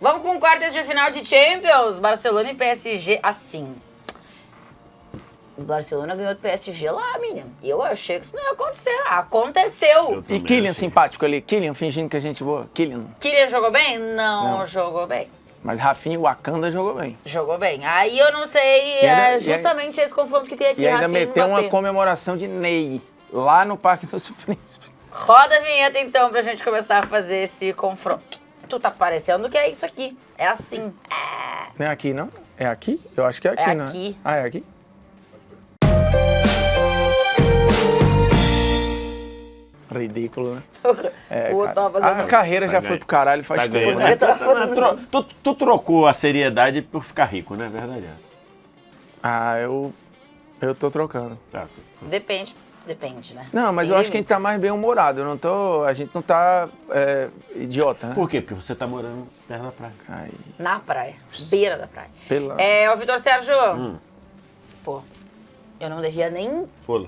Vamos com quartas de final de Champions. Barcelona e PSG, assim. O Barcelona ganhou do PSG lá, menina. E eu achei que isso não ia acontecer. Aconteceu. E Kylian simpático ali. Kylian fingindo que a gente boa. Kylian jogou bem? Não jogou bem. Mas Rafinha e Wakanda jogou bem. Jogou bem. Aí eu não sei, justamente esse confronto que tem aqui. E ainda Rafinha meteu uma Mbappé. comemoração de Ney lá no Parque dos Príncipes. Roda a vinheta então pra gente começar a fazer esse confronto. Tu tá parecendo que é isso aqui. É assim. Não é aqui, não? É aqui? Eu acho que é aqui, É não aqui. Ah, é aqui? Ridículo, né? O outro tava fazendo... A carreira já foi pro caralho faz tempo. ganhando. Né? Tu trocou a seriedade por ficar rico, né? Verdade é essa. Ah, eu tô trocando. Tá. Depende, né? Não, mas Tem eu acho que a gente tá limites. mais bem-humorado. A gente não tá idiota, né? Por quê? Porque você tá morando perto da praia. Ai, Na praia. Beira da praia. pela... Ô, Vitor Sérgio. Pô, eu não devia nem... Pula.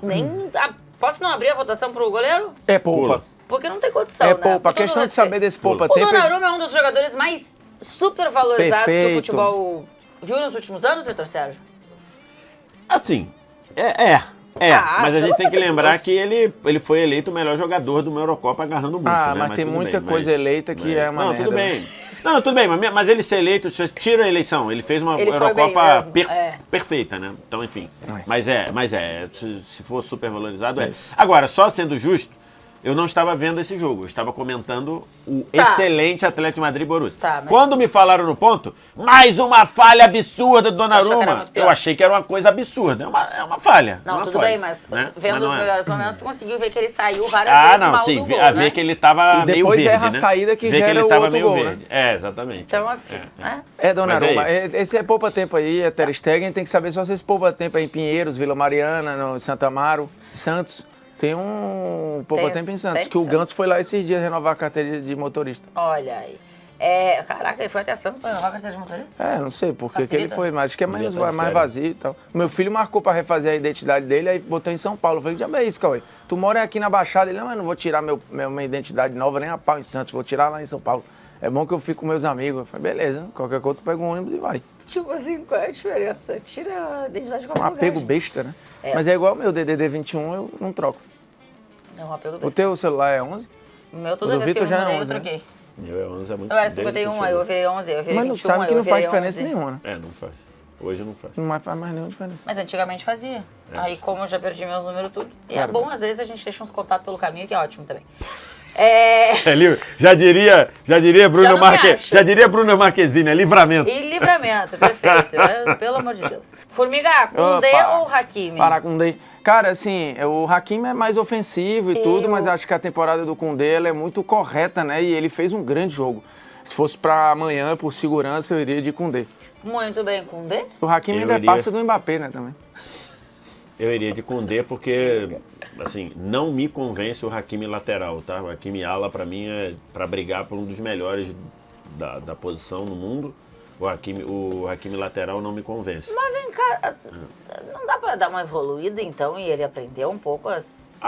Posso não abrir a votação pro goleiro? É poupa. Pula. Porque não tem condição, É né? poupa. A Com todo questão de respeito. saber desse O poupa-tempo... Donnarumma é um dos jogadores mais supervalorizados que o Perfeito. futebol viu nos últimos anos, Vitor Sérgio? Assim, mas a gente pelo tem que amor de lembrar Deus. que ele foi eleito o melhor jogador de uma Eurocopa agarrando muito, né? mas tem tudo muita bem, coisa eleita que é uma Não, merda, tudo né? bem. Não, tudo bem, mas ele ser eleito, você tira a eleição. Ele fez uma Ele foi Eurocopa bem mesmo, perfeita, né? Então, enfim. É. Mas se for super valorizado, é. Agora, só sendo justo, eu não estava vendo esse jogo. Eu estava comentando o excelente Atlético de Madrid e Borussia. Tá, mas- Quando me falaram no ponto, mais uma falha absurda do Achou que era Donnarumma. muito pior. Eu achei que era uma coisa absurda. É uma falha. Não, uma tudo falha, bem, mas né? vendo Mas os não é. melhores momentos, tu conseguiu ver que ele saiu várias vezes Não, mal sim. do gol, Ver né? que ele tava E meio depois verde, erra a né? saída que ver que gera ele o tava outro meio gol, verde. Exatamente. Então, assim, né? Donnarumma. Mas é isso. Esse é poupa-tempo aí, é Ter Stegen. Tem que saber só se esse poupa-tempo é em Pinheiros, Vila Mariana, no Santa Amaro, Santos. Tem um poupa-tempo em Santos, tem que o Santos. Ganso foi lá esses dias renovar a carteira de motorista. Olha aí. Caraca, ele foi até Santos pra renovar a carteira de motorista? Não sei por que ele Facilita. foi, mas acho que é Devia mais estar de férias. vazio e tal. Meu filho marcou pra refazer a identidade dele, aí botou em São Paulo. Eu falei, já é isso, Cauê. Tu mora aqui na Baixada. Ele, não, mas não vou tirar minha identidade nova nem a pau em Santos, vou tirar lá em São Paulo. É bom que eu fico com meus amigos. Eu falei, beleza, qualquer coisa tu pega um ônibus e vai. Tipo assim, qual é a diferença? Tira a identidade de Um qualquer lugar, apego gente. besta, né? É. Mas é igual o meu DDD 21, eu não troco. É um apego O besta. teu celular é 11? O meu, o toda do vez que eu Vitor já é mudei, eu 11, né? troquei. Meu 11 é muito Eu era desde que 51, aí chegou. eu virei 11, aí eu virei Mas 21, sabe aí que eu não faz virei diferença 11. nenhuma, né? Não faz. Hoje não faz. Não faz mais nenhuma diferença. Mas antigamente fazia. Aí como eu já perdi meus números tudo. E Claro. é bom, às vezes, a gente deixa uns contatos pelo caminho, que é ótimo também. Já diria Bruno não me acho. Já diria Bruno Marquezine, é livramento. E livramento, perfeito. Pelo amor de Deus. Formiga, Koundé Opa. ou Hakimi? Parar com o Koundé. Cara, assim, o Hakimi é mais ofensivo e tudo, Eu- mas acho que a temporada do Koundé ela é muito correta, né? E ele fez um grande jogo. Se fosse pra amanhã, por segurança, eu iria de Koundé. Muito bem, Koundé. O Hakimi Eu ainda iria- passa do Mbappé, né, também. Eu iria de Koundé porque, assim, não me convence o Hakimi lateral, tá? O Hakimi ala, pra mim, é pra brigar por um dos melhores da posição no mundo. O Hakimi lateral não me convence. Mas vem cá, não dá pra dar uma evoluída, então, e ele aprender um pouco as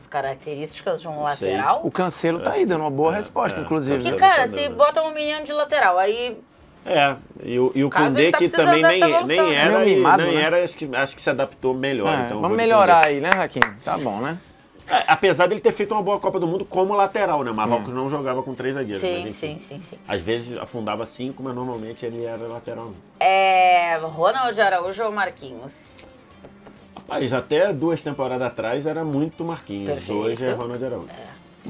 características de um sei. lateral? O Cancelo tá aí dando uma boa resposta, inclusive. E, Cancelo cara, tá se dando. bota um menino de lateral, aí... E o Caso Koundé ele tá que precisando também dessa evolução, nem né? era, Meio mimado, nem né? era acho que se adaptou melhor. É, Então eu vamos vou de melhorar Koundé. aí, né, Hakimi? Tá bom, né? Apesar dele ter feito uma boa Copa do Mundo como lateral, né? Marrocos não jogava com 3 zagueiros. Sim, mas, enfim, sim. Às vezes afundava 5, mas normalmente ele era lateral. Ronald Araújo ou Marquinhos? Rapaz, até 2 temporadas atrás era muito Marquinhos. Perfeito. Hoje é Ronald Araújo.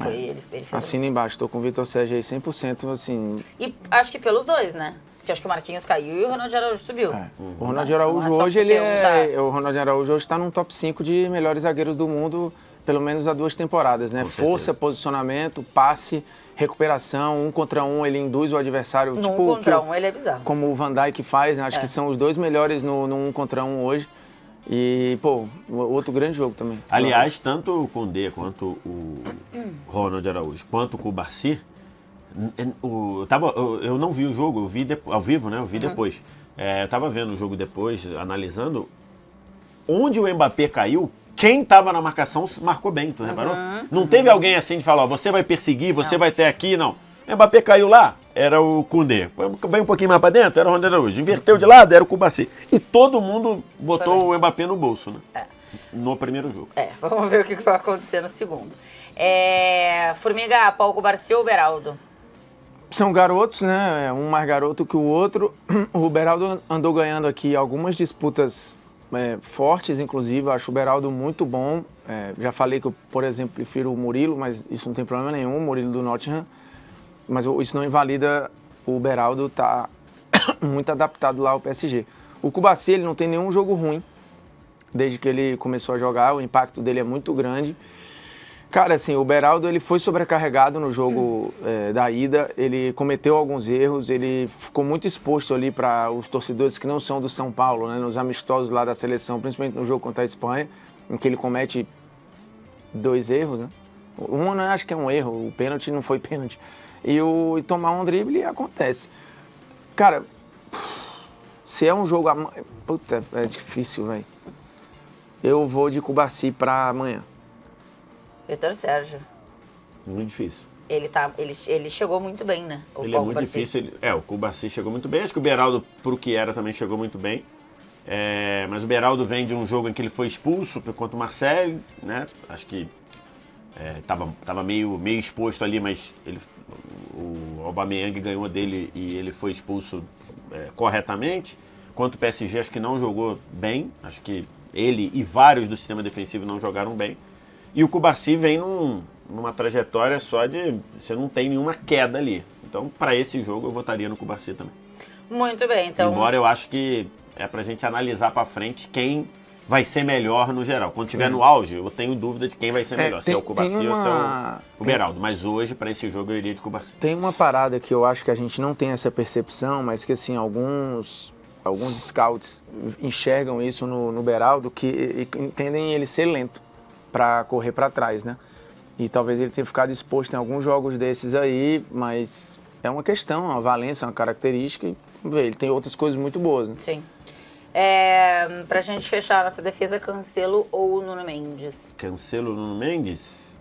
Ele fez Assina embaixo, tô com o Vitor Sérgio aí 100%, assim... E acho que pelos dois, né? Porque acho que o Marquinhos caiu e o Ronald Araújo subiu. O Ronald Araújo Não é só hoje, ele porque o Ronald Araújo hoje tá num top 5 de melhores zagueiros do mundo, pelo menos há 2 temporadas, né? Com certeza. Força, posicionamento, passe, recuperação, 1 contra 1, ele induz o adversário, Num tipo... contra um, ele é bizarro. Como o Van Dijk faz, né? Acho que são os 2 melhores no 1 contra 1 hoje. E, pô, outro grande jogo também. Aliás, tanto o Koundé quanto o Ronald Araújo, quanto o Cubarsí, eu não vi o jogo, eu vi ao vivo, né? Eu vi depois. Eu tava vendo o jogo depois, analisando. Onde o Mbappé caiu, quem tava na marcação marcou bem, tu reparou? Não teve alguém assim de falar, ó, você vai perseguir, você vai ter aqui, não. O Mbappé caiu lá, era o Koundé. Vem um pouquinho mais pra dentro, era o Ronaldo Araújo. Inverteu de lado, era o Cubarsí. E todo mundo botou o Mbappé no bolso, né? No primeiro jogo. Vamos ver o que vai acontecer no segundo. Formiga, Paulo Cubarsí ou Beraldo? São garotos, né? Um mais garoto que o outro. O Beraldo andou ganhando aqui algumas disputas fortes, inclusive. Eu acho o Beraldo muito bom. Já falei que eu, por exemplo, prefiro o Murilo, mas isso não tem problema nenhum, o Murilo do Nottingham. Mas isso não invalida o Beraldo estar muito adaptado lá ao PSG. O Cubarsí, ele não tem nenhum jogo ruim desde que ele começou a jogar. O impacto dele é muito grande. Cara, assim, o Beraldo, ele foi sobrecarregado no jogo da ida, ele cometeu alguns erros, ele ficou muito exposto ali para os torcedores que não são do São Paulo, né, nos amistosos lá da seleção, principalmente no jogo contra a Espanha, em que ele comete 2 erros, né? Um, eu acho que é um erro, o pênalti não foi pênalti. E tomar um drible acontece. Cara, se é um jogo... Puta, é difícil, velho. Eu vou de Cubarsí para amanhã. Vitor Sérgio. Muito difícil. Ele chegou muito bem, né? Ele é muito difícil. O Cubarsí chegou muito bem. Acho que o Beraldo, pro que era, também chegou muito bem. Mas o Beraldo vem de um jogo em que ele foi expulso contra o Marseille, né? Acho que tava meio exposto ali, mas o Aubameyang ganhou dele e ele foi expulso corretamente. Quanto o PSG, acho que não jogou bem. Acho que ele e vários do sistema defensivo não jogaram bem. E o Cubarsí vem numa trajetória só de... Você não tem nenhuma queda ali. Então, para esse jogo, eu votaria no Cubarsí também. Muito bem, então... Embora eu acho que é pra gente analisar para frente quem vai ser melhor no geral. Quando estiver no auge, eu tenho dúvida de quem vai ser melhor. Se é o Cubarsí ou se é o Beraldo. Mas hoje, para esse jogo, eu iria de Cubarsí. Tem uma parada que eu acho que a gente não tem essa percepção, mas que, assim, alguns scouts enxergam isso no Beraldo, que entendem ele ser lento para correr para trás, né? E talvez ele tenha ficado exposto em alguns jogos desses aí, mas é uma questão, uma valência, uma característica, e ele tem outras coisas muito boas, né? Sim. Pra gente fechar a nossa defesa, Cancelo ou Nuno Mendes? Cancelo ou Nuno Mendes?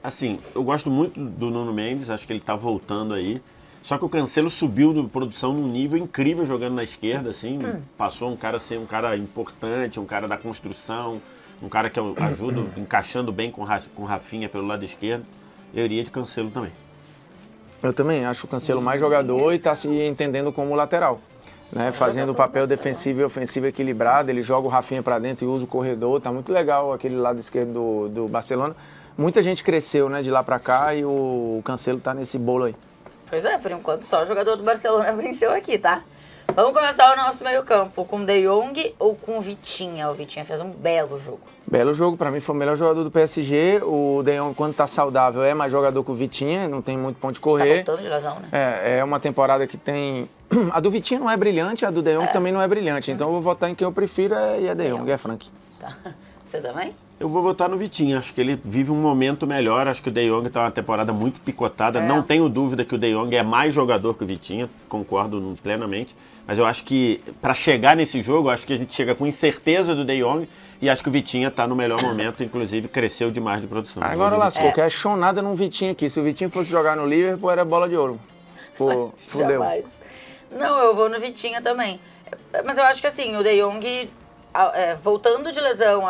Assim, eu gosto muito do Nuno Mendes, acho que ele tá voltando aí. Só que o Cancelo subiu de produção num nível incrível jogando na esquerda, assim. Passou um cara a ser um cara importante, um cara da construção, um cara que ajuda, encaixando bem com o Rafinha pelo lado esquerdo. Eu iria de Cancelo também. Eu também acho o Cancelo mais jogador e está se entendendo como lateral, né? Fazendo o papel defensivo e ofensivo equilibrado. Ele joga o Rafinha para dentro e usa o corredor. Tá muito legal aquele lado esquerdo do Barcelona. Muita gente cresceu, né, de lá para cá, e o Cancelo tá nesse bolo aí. Pois é, por enquanto só o jogador do Barcelona venceu aqui, tá? Vamos começar o nosso meio-campo com o De Jong ou com o Vitinha? O Vitinha fez um belo jogo. Belo jogo, para mim foi o melhor jogador do PSG. O De Jong, quando tá saudável, é mais jogador que o Vitinha, não tem muito ponto de correr. Tá voltando de lesão, né? É uma temporada que tem... A do Vitinha não é brilhante, a do De Jong também não é brilhante. Então eu vou votar em quem eu prefiro e é De Jong, é Frank. Tá. Você também? Eu vou votar no Vitinho, acho que ele vive um momento melhor, acho que o De Jong está uma temporada muito picotada, não tenho dúvida que o De Jong é mais jogador que o Vitinho, concordo plenamente, mas eu acho que para chegar nesse jogo, acho que a gente chega com incerteza do De Jong e acho que o Vitinho está no melhor momento, inclusive cresceu demais de produção. Agora lascou, que é chonada num Vitinho aqui, se o Vitinho fosse jogar no Liverpool era bola de ouro. Fudeu. Jamais. Não, eu vou no Vitinha também, mas eu acho que assim, o De Jong, voltando de lesão,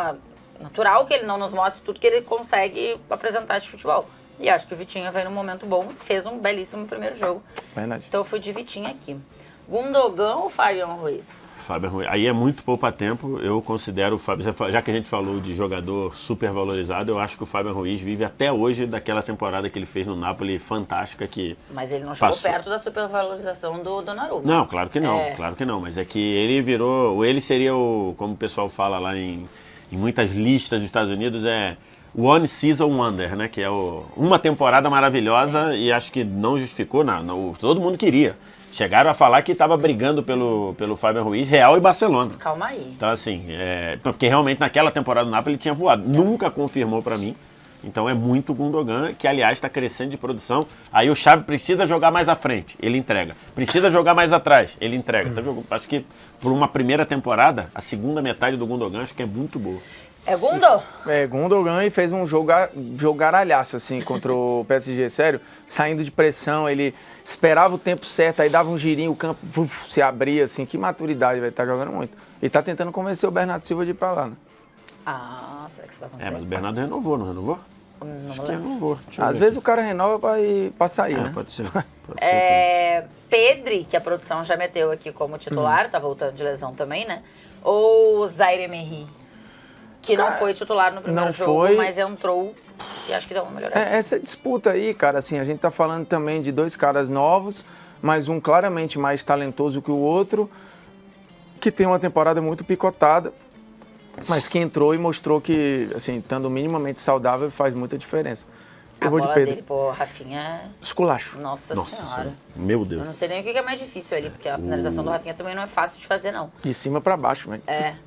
natural que ele não nos mostre tudo que ele consegue apresentar de futebol. E acho que o Vitinha veio num momento bom, fez um belíssimo primeiro jogo. Verdade. Então eu fui de Vitinha aqui. Gundogan ou Fabian Ruiz? Fabian Ruiz. Aí é muito poupa-tempo. Eu considero o Fabian, já que a gente falou de jogador super valorizado, eu acho que o Fabian Ruiz vive até hoje daquela temporada que ele fez no Napoli, fantástica. Mas ele não chegou perto da supervalorização do Donnarumma. Não, claro que não, claro que não. Mas é que ele virou, ele seria como o pessoal fala lá em muitas listas dos Estados Unidos, One Season Wonder, né? Que é uma temporada maravilhosa. Sim. E acho que não justificou, todo mundo queria. Chegaram a falar que estava brigando pelo Fabian Ruiz, Real e Barcelona. Calma aí. Então, assim, porque realmente naquela temporada do Napoli ele tinha voado. Nunca confirmou para mim. Então é muito Gundogan, que aliás está crescendo de produção. Aí o Xavi precisa jogar mais à frente, ele entrega. Precisa jogar mais atrás, ele entrega. Então, acho que por uma primeira temporada, a segunda metade do Gundogan acho que é muito boa. É Gundo? Gundogan, e fez um jogaralhaço, assim, contra o PSG, sério. Saindo de pressão, ele esperava o tempo certo, aí dava um girinho, o campo se abria, assim. Que maturidade, velho, tá jogando muito. E tá tentando convencer o Bernardo Silva de ir pra lá, né? Ah, será que isso vai acontecer? Mas o Bernardo renovou, não renovou? Acho que renovou. Deixa eu Às ver vezes aqui. o cara renova pra sair, né? Pode ser. Pode ser. Pedri, que a produção já meteu aqui como titular, tá voltando de lesão também, né? Ou Zaire Emery, que não foi titular no primeiro não jogo, foi. mas entrou e acho que deu uma melhorada. Essa disputa aí, cara, assim, a gente tá falando também de dois caras novos, mas um claramente mais talentoso que o outro, que tem uma temporada muito picotada, mas que entrou e mostrou que, assim, estando minimamente saudável, faz muita diferença. A Eu vou de bola Pedro. dele, pô, Rafinha, Esculacho. nossa senhora. Senhora. Meu Eu Deus. não sei nem o que é mais difícil ali, porque a finalização do Rafinha também não é fácil de fazer, não. De cima pra baixo, velho.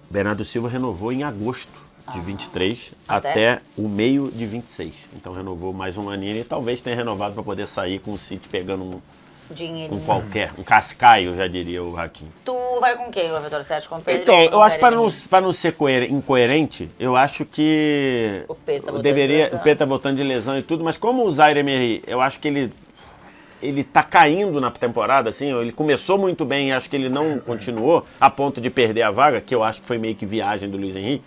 Bernardo Silva renovou em agosto de 23 Até? até o meio de 26. Então renovou mais um aninho e talvez tenha renovado para poder sair com o City pegando Dinheiro. um qualquer, um cascaio, já diria o Ratinho. Tu vai com quem, Vitor Sérgio? Com o Pedro? Então, ou com eu o acho que Zaire Emery? para não ser incoerente, eu acho que O P tá voltando de lesão. o P tá voltando de lesão e tudo, mas como o Zaire Emery, eu acho que ele tá caindo na temporada, assim, ele começou muito bem e acho que ele não continuou a ponto de perder a vaga, que eu acho que foi meio que viagem do Luiz Henrique.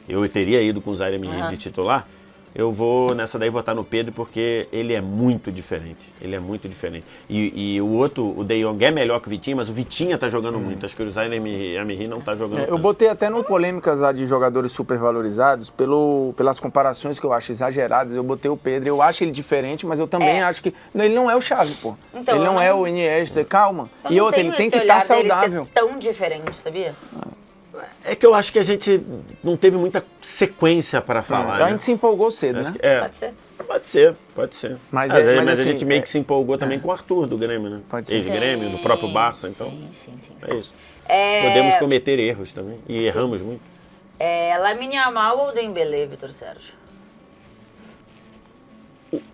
Eu teria ido com o Zaire Emery de titular. Eu vou nessa daí votar no Pedro porque ele é muito diferente. Ele é muito diferente. E o outro, o De Jong, é melhor que o Vitinho, mas o Vitinha tá jogando muito. Acho que o Zaire Emery não tá jogando Eu tanto. botei até no polêmicas lá de jogadores supervalorizados, pelas comparações que eu acho exageradas, eu botei o Pedro. Eu acho ele diferente, mas eu também acho que ele não é o Xavi, pô. Então, ele eu não é o Iniesta, calma. Eu E não outra, tenho ele tem esse que estar olhar dele saudável. ser tão diferente, sabia? É que eu acho que a gente não teve muita sequência para falar, A né? gente se empolgou cedo, Acho né? que- Pode ser. Pode ser. Mas Mas é- a mas assim, gente meio que se empolgou também com o Arthur do Grêmio, né? Pode ser. Ex-Grêmio, do próprio Barça, então Sim. é isso. É, Podemos cometer erros também, e erramos muito. Lamine Yamal ou Dembélé, Vitor Sérgio?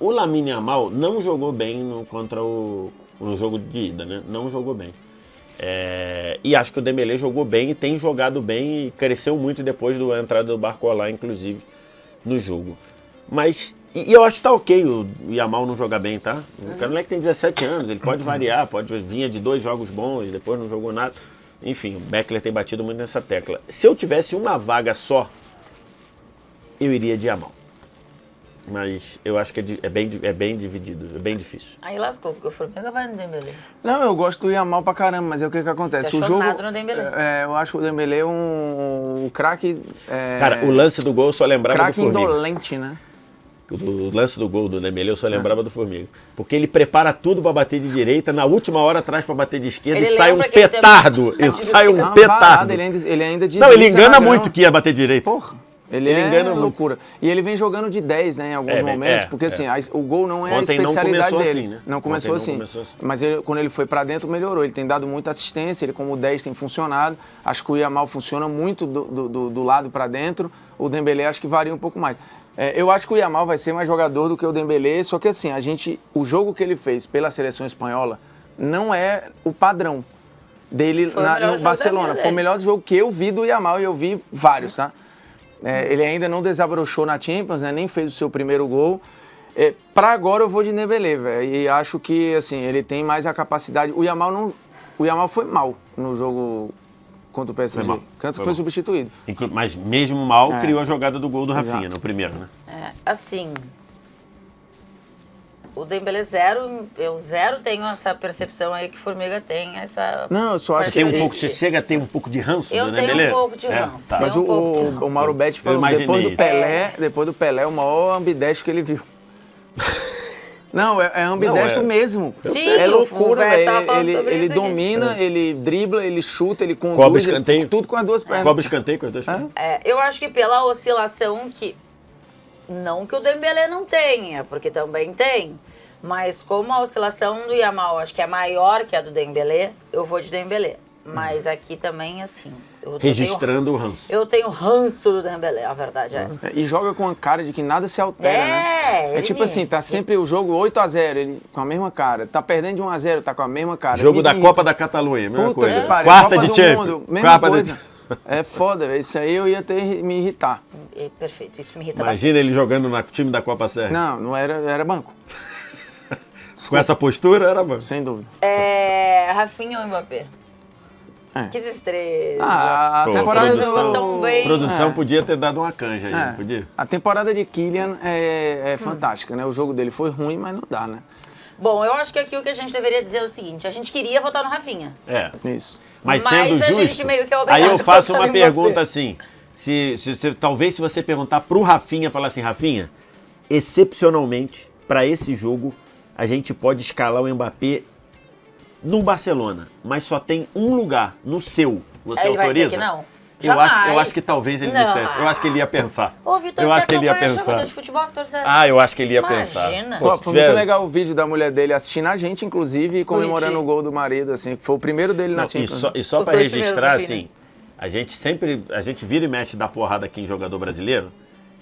O Lamine Yamal não jogou bem no jogo de ida, né? Não jogou bem. E acho que o Dembélé jogou bem e tem jogado bem e cresceu muito depois da entrada do Barcola, inclusive, no jogo. Mas, e eu acho que tá ok o Yamal não jogar bem, tá? O moleque tem 17 anos, ele pode variar, vinha de 2 jogos bons, depois não jogou nada. Enfim, o Beckler tem batido muito nessa tecla. Se eu tivesse uma vaga só, eu iria de Yamal. Mas eu acho que é bem dividido, é bem difícil. Aí lascou, porque o Formiga vai no Dembélé. Não, eu gosto do Yamal pra caramba, mas o que acontece? Tá O jogo, chonado no Dembélé. eu acho o Dembélé um craque... Cara, o lance do gol eu só lembrava do craque Formiga. indolente, né? O lance do gol do Dembélé eu só lembrava do Formiga. Porque ele prepara tudo pra bater de direita, na última hora atrás pra bater de esquerda Ele e sai um lembra que ele tem- petardo. E sai Dá um uma petardo. parada, ele ainda Não, ele desliza engana na grama. muito que ia bater direita. Porra, ele engana muito. loucura. E ele vem jogando de 10, né, em alguns momentos, porque assim, o gol não é Ontem a não especialidade começou dele. assim, né? Não começou Ontem não assim. começou assim. Mas quando ele foi pra dentro, melhorou. Ele tem dado muita assistência, ele como 10 tem funcionado. Acho que o Yamal funciona muito do lado pra dentro. O Dembélé acho que varia um pouco mais. Eu acho que o Yamal vai ser mais jogador do que o Dembélé, só que assim, o jogo que ele fez pela seleção espanhola não é o padrão dele Foi o melhor no jogo da Barcelona. vida Foi o dele. melhor jogo que eu vi do Yamal e eu vi vários, tá? Ele ainda não desabrochou na Champions, né? Nem fez o seu primeiro gol. Pra agora eu vou de Dembélé, velho. E acho que assim, ele tem mais a capacidade. O Yamal foi mal no jogo contra o PSG. mal, Tanto foi foi mal. substituído. Mas mesmo mal, criou a jogada do gol do Rafinha Exato. no primeiro, né? Assim, o Dembélé eu tenho essa percepção aí que o Formiga tem, essa... Não, eu só acho Tem que um pouco, você chega a ter um pouco de ranço Eu do tenho Dembélé? um pouco de ranço. Tá. Tem Mas um pouco de ranço. o Mauro Betti falou imaginei depois do Pelé, o maior ambidestro que ele viu. Não, é ambidestro Não, mesmo. Sim, É o loucura, Vest tava velho. falando sobre Ele isso aqui. domina, ele dribla, ele chuta, ele conduz. Cobra ele- escanteio. Tudo com as duas pernas. Cobra escanteio com as duas pernas. Eu acho que pela oscilação que... Não que o Dembélé não tenha, porque também tem. Mas como a oscilação do Yamal acho que é maior que a do Dembélé, eu vou de Dembélé. Mas aqui também, assim... Registrando o ranço. Eu tenho ranço do Dembélé, a verdade é essa. E joga com a cara de que nada se altera, né? ele tipo assim, tá sempre o jogo 8-0, ele com a mesma cara. Tá perdendo de 1-0, tá com a mesma cara. Jogo Me da irrita. Copa da Catalunha, mesma Puta coisa. que pariu, Quarta Copa de do Champions. Mundo, mesma Quarta coisa. de... É foda, velho. Isso aí eu ia me irritar. Perfeito, isso me irrita Imagina ele jogando no time da Copa Sérvia. Não era banco. Com essa postura, era, mano. Sem dúvida. Rafinha ou Mbappé? É. Que destreza. A Pô, temporada produção. Tão bem. Produção podia ter dado uma canja aí, não podia? A temporada de Kylian é fantástica, né? O jogo dele foi ruim, mas não dá, né? Bom, eu acho que aqui o que a gente deveria dizer é o seguinte, a gente queria votar no Rafinha. É. Isso. Mas Mas sendo a gente justo, meio que é obrigado aí eu faço a votar uma em pergunta Mbappé. assim, talvez se você perguntar pro Rafinha, falar assim, Rafinha, excepcionalmente, para esse jogo, a gente pode escalar o Mbappé no Barcelona, mas só tem um lugar, no seu. Você Aí ele vai dizer autoriza? que não? Eu acho Jamais. que talvez ele Não. dissesse. Eu acho que ele ia pensar. Ô, Vitor, Eu você acho que ele ia acompanha pensar. jogador de futebol, Vitor, você... Eu acho que ele ia Imagina. pensar. Pô, se foi tiver- muito legal o vídeo da mulher dele assistindo a gente, inclusive, e comemorando Bonitinho. o gol do marido, assim. Foi o primeiro dele na Não, Champions. e só Os para dois registrar, primeiros, assim, a gente vira e mexe dar porrada aqui em jogador brasileiro,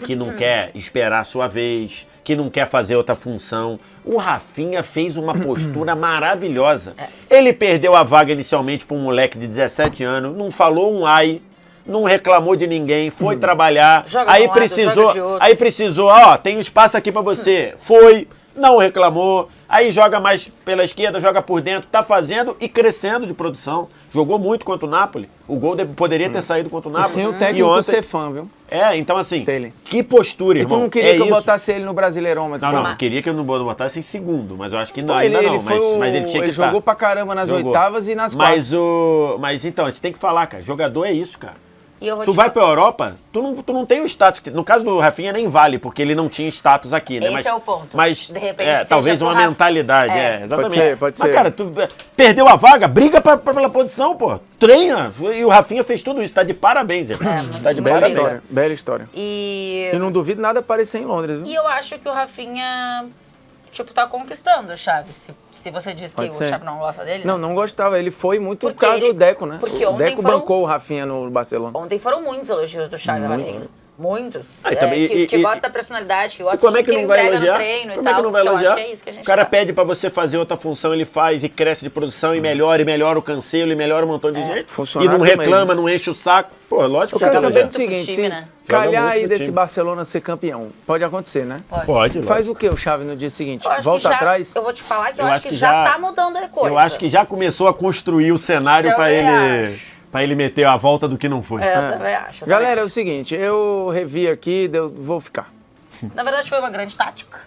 que não quer esperar a sua vez, que não quer fazer outra função. O Rafinha fez uma postura maravilhosa. Ele perdeu a vaga inicialmente para um moleque de 17 anos, não falou um ai, não reclamou de ninguém, foi trabalhar. Joga Aí de um lado, precisou, joga de outro. aí precisou, ó, tem um espaço aqui para você. Foi, não reclamou. Aí joga mais pela esquerda, joga por dentro, tá fazendo e crescendo de produção. Jogou muito contra o Napoli. O gol poderia ter saído contra o E Napoli. sem o E técnico ontem, ser fã, viu? então assim, Dele. que postura, E tu irmão. não queria que eu isso. botasse ele no Brasileirômetro? Não, pô? eu queria que eu não botasse em segundo, mas eu acho que não, Pô, ainda ele não. foi o- Mas ele tinha que ele jogou pra caramba nas Jogou. oitavas e nas mas quartas. Mas então, a gente tem que falar, cara, jogador é isso, cara. E eu vou Tu te vai falar- pra Europa, tu não tem o status. No caso do Rafinha nem vale, porque ele não tinha status aqui, né? Esse é o ponto. Mas De repente, seja talvez pro uma Rafa- mentalidade, exatamente. Pode Mas, ser. cara, tu perdeu a vaga, briga pela posição, pô. Treina. E o Rafinha fez tudo isso, tá de parabéns, irmão. Tá de muito Bela bem. parabéns. história, bela história. E... E não duvido nada aparecer em Londres, viu? E eu acho que o Rafinha, tipo, tá conquistando o Chaves. Se você diz que Pode o ser. Chaves não gosta dele, Não gostava. Ele foi muito por Porque causa ele- do Deco, né? porque O ontem Deco foram- bancou o Rafinha no Barcelona. Ontem foram muitos elogios do Chaves, Rafinha. Muitos. Ah, e também- que gosta da personalidade, que E gosta como é que ele não vai entrega elogiar? no treino e Como é tal. que não vai que eu elogiar? acho que é isso que a gente O cara tá. pede pra você fazer outra função, ele faz e cresce de produção e melhora o Cancelo e melhora um montão de gente. E Funcionário não do reclama, não enche o saco. Pô, lógico Eu que quero vai saber elogiar. do seguinte, pro time, se né? Joga calhar muito aí pro desse time. Barcelona ser campeão, pode acontecer, né? Pode, Faz lógico. o que o Chaves no dia seguinte? Eu acho que Volta já- atrás? Eu vou te falar que eu, Eu acho que já tá mudando a coisa. Eu acho que já começou a construir o cenário pra Também ele, pra ele meter a volta do que não foi. Eu também acho. eu Galera, é também o seguinte, eu revi aqui, vou ficar. acho. Na verdade, foi uma grande tática.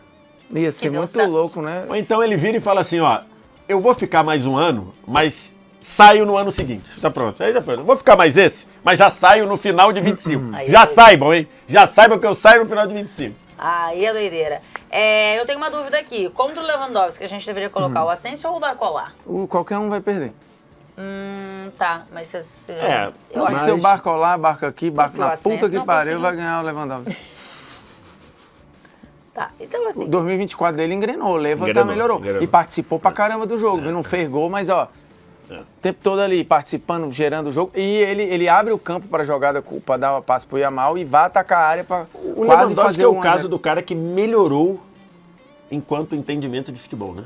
Ia ser deu muito certo. louco, né? Ou então ele vira e fala assim, ó, eu vou ficar mais um ano, mas saio no ano seguinte. Tá pronto. Aí já foi. Vou ficar mais esse, mas já saio no final de 25. Aí Já eu- saibam, hein? Já saibam que eu saio no final de 25. Aí é doideira. Eu tenho uma dúvida aqui. Contra o Lewandowski, a gente deveria colocar o Asensio ou o Barcola? Qualquer um vai perder. Tá, mas vocês... É, eu Mas acho se o barco lá, barco aqui, barco Porque o na puta Asensio que não pariu, conseguiu. vai ganhar o Lewandowski. Tá, então O assim... 2024 dele engrenou, o Leva Engrenou, melhorou. engrenou. E participou pra caramba do jogo, viu? Não fez gol, mas ó, o tempo todo ali participando, gerando o jogo. E ele abre o campo pra jogada, pra dar uma passe pro Yamal e vai atacar a área pra O quase Lewandowski fazer é o 1 a 0. caso do cara que melhorou enquanto entendimento de futebol, né?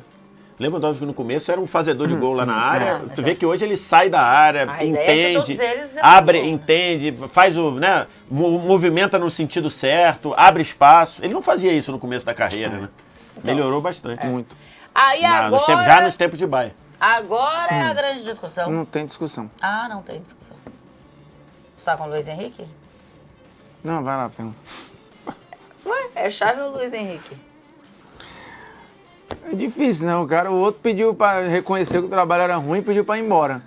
Lewandowski no começo era um fazedor de gol lá na área. mas Tu vê que hoje ele sai da área, A ideia é que entende, todos eles abre, evoluam. entende, faz o, né, movimenta no sentido certo, abre espaço. Ele não fazia isso no começo da carreira, né? Melhorou bastante. Muito. Aí agora... Já nos tempos de Bayern. Agora é a grande discussão. Não tem discussão. Ah, não tem discussão. Tu tá com o Luiz Henrique? Não, vai lá, pergunta. Ué, é Xavi ou Luiz Henrique? É difícil, né? O outro pediu pra reconhecer que o trabalho era ruim e pediu pra ir embora.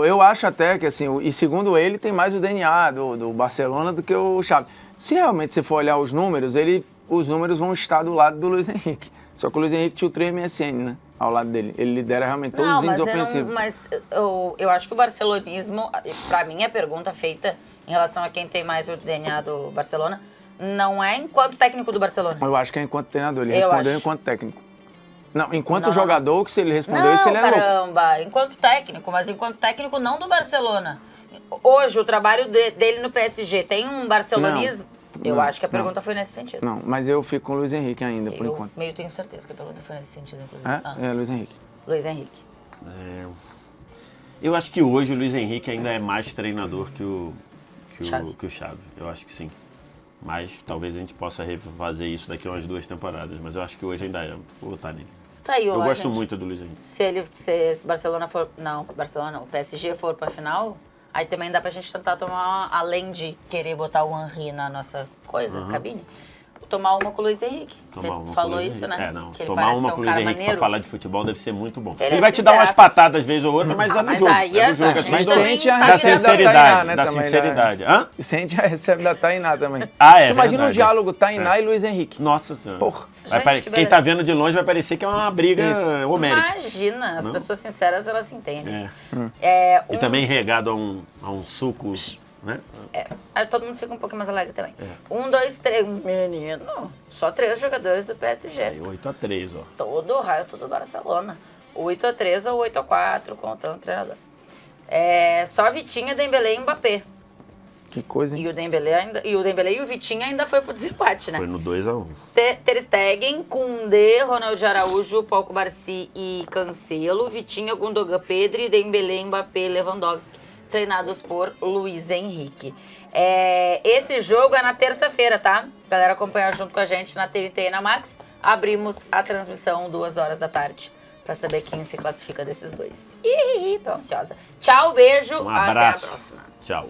Eu acho até que, assim, e segundo ele, tem mais o DNA do Barcelona do que o Xavi. Se realmente você for olhar os números, os números vão estar do lado do Luiz Henrique. Só que o Luiz Henrique tinha o 3 MSN, né? Ao lado dele. Ele lidera realmente todos os índices ofensivos. Eu acho que o barcelonismo, pra mim, a pergunta feita em relação a quem tem mais o DNA do Barcelona, não é enquanto técnico do Barcelona. Eu acho que é enquanto treinador. Ele Eu respondeu acho. enquanto técnico. Não, enquanto Não. jogador, que se ele respondeu Não, isso, ele é louco. caramba, enquanto técnico, mas enquanto técnico não do Barcelona. Hoje, o trabalho dele no PSG tem um barcelonismo? Eu Não, acho que a não. pergunta foi nesse sentido. Não, mas eu fico com o Luiz Henrique ainda, por Eu enquanto. meio tenho certeza que a pergunta foi nesse sentido, inclusive. É, Luiz Henrique. Luiz Henrique. Eu acho que hoje o Luiz Henrique ainda é mais treinador que o Xavi. Xavi. Eu acho que sim. Mas talvez a gente possa refazer isso daqui a umas 2 temporadas. Mas eu acho que hoje ainda é. Vou votar nele. Tá aí, Eu ó, gosto gente. muito do Luiz Henrique. Se Barcelona for... Não, Barcelona não. O PSG for pra final, aí também dá pra gente tentar tomar, além de querer botar o Henry na nossa coisa, cabine, tomar uma com o Luiz Henrique. Você Tomar uma com falou o Luiz isso, Henrique. né? É, não. Que ele Tomar parece uma ser com o um Luiz cara Henrique pra maneiro. falar de futebol deve ser muito bom. Ele Ele vai te dar umas sinceraço. patadas vez ou outra, mas é do Mas jogo. aí É do jogo, a é gente só também sente a sabe da receita sinceridade. Tainá, né, Da também, sinceridade. Hã? E se a gente recebe da Tainá também. Ah, é Tu imagina um verdade. diálogo Tainá e Luiz Henrique. Nossa Senhora. Porra. Gente, que Quem beleza. tá vendo de longe vai parecer que é uma briga homérica. Imagina, as Não? pessoas sinceras, elas se entendem. E também regado a um suco, né? Aí todo mundo fica um pouquinho mais alegre também. 1, 2, 3. Menino, só 3 jogadores do PSG. Aí 8-3, ó. Todo o resto do Barcelona. 8-3 ou 8-4, contando o treinador. Só Vitinha, Dembélé e Mbappé. Que coisa, hein? E o Dembélé e o Vitinha ainda foi pro desempate, né? Foi no 2-1. Ter Stegen, Koundé, Ronald Araújo, Pau Cubarsí e Cancelo, Vitinha, Gundogan, Pedri, Dembélé, Mbappé, Lewandowski, treinados por Luiz Henrique. Esse jogo é na terça-feira, tá? Galera, acompanhar junto com a gente na TNT e na Max. Abrimos a transmissão 2 horas da tarde pra saber quem se classifica desses dois. Ih, tô ansiosa. Tchau, beijo, Um até a abraço. próxima. Tchau.